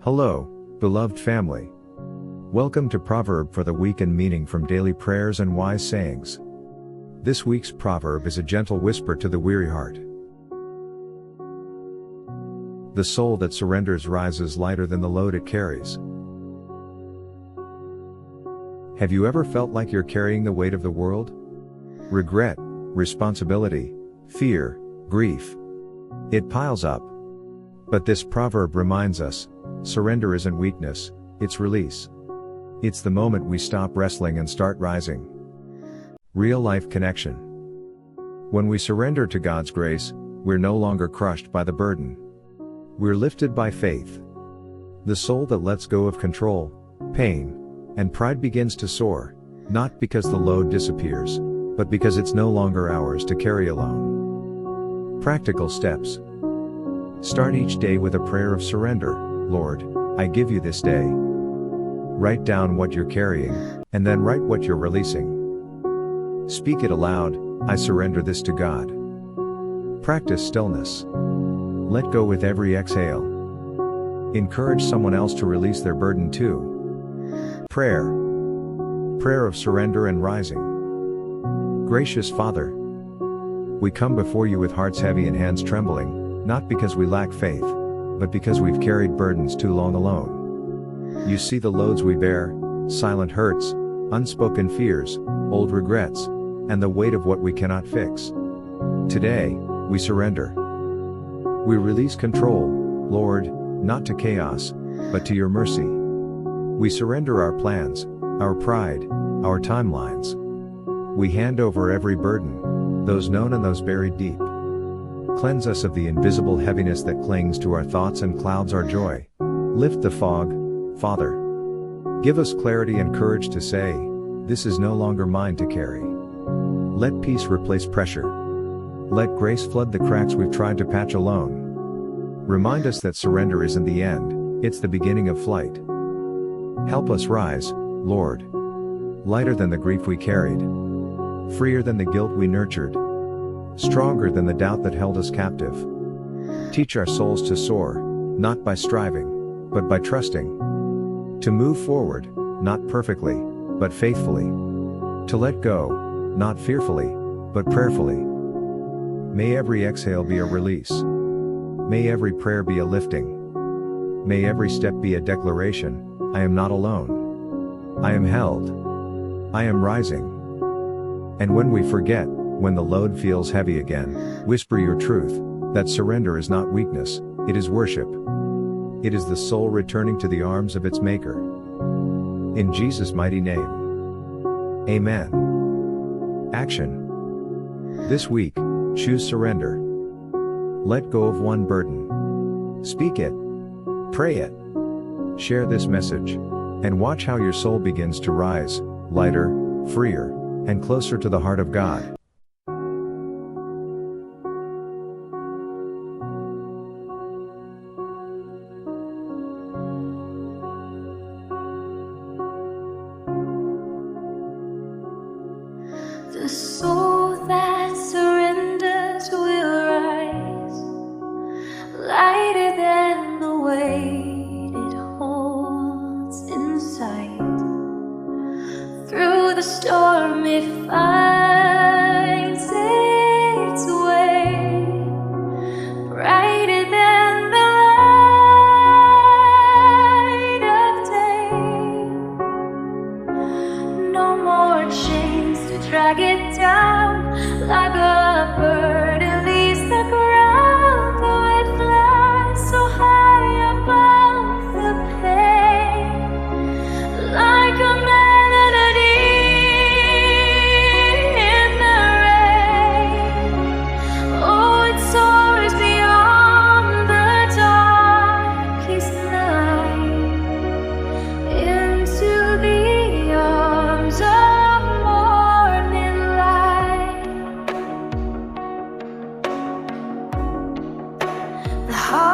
Hello, beloved family. Welcome to Proverb for the Week and meaning from daily prayers and wise sayings. This week's proverb is a gentle whisper to the weary heart. The soul that surrenders rises lighter than the load it carries. Have you ever felt like you're carrying the weight of the world? Regret, responsibility, fear, grief. It piles up. But this proverb reminds us, surrender isn't weakness, it's release. It's the moment we stop wrestling and start rising. Real life connection. When we surrender to God's grace, we're no longer crushed by the burden. We're lifted by faith. The soul that lets go of control, pain, and pride begins to soar, not because the load disappears, but because it's no longer ours to carry alone. Practical steps. Start each day with a prayer of surrender. Lord, I give you this day. Write down what you're carrying, and then write what you're releasing. Speak it aloud, I surrender this to God. Practice stillness. Let go with every exhale. Encourage someone else to release their burden too. Prayer. Prayer of surrender and rising. Gracious Father, we come before you with hearts heavy and hands trembling, not because we lack faith, but because we've carried burdens too long alone. You see the loads we bear, silent hurts, unspoken fears, old regrets, and the weight of what we cannot fix. Today, we surrender. We release control, Lord, not to chaos, but to your mercy. We surrender our plans, our pride, our timelines. We hand over every burden, those known and those buried deep. Cleanse us of the invisible heaviness that clings to our thoughts and clouds our joy. Lift the fog, Father. Give us clarity and courage to say, this is no longer mine to carry. Let peace replace pressure. Let grace flood the cracks we've tried to patch alone. Remind us that surrender isn't the end, it's the beginning of flight. Help us rise, Lord. Lighter than the grief we carried. Freer than the guilt we nurtured. Stronger than the doubt that held us captive. Teach our souls to soar, not by striving, but by trusting. To move forward, not perfectly, but faithfully. To let go, not fearfully, but prayerfully. May every exhale be a release. May every prayer be a lifting. May every step be a declaration, I am not alone. I am held. I am rising. And when we forget, when the load feels heavy again, whisper your truth, that surrender is not weakness, it is worship. It is the soul returning to the arms of its Maker. In Jesus' mighty name. Amen. Action. This week, choose surrender. Let go of one burden. Speak it. Pray it. Share this message. And watch how your soul begins to rise, lighter, freer, and closer to the heart of God. The soul that surrenders will rise, lighter than the weight it holds inside. Through the storm it finds its way, brighter than the light of day. No more chains to drag it down, like a bird it leaves the ground, though it flies so high above the pain, like a melody in the rain. Oh, it soars beyond the darkest night, into the arms of morning light. The heart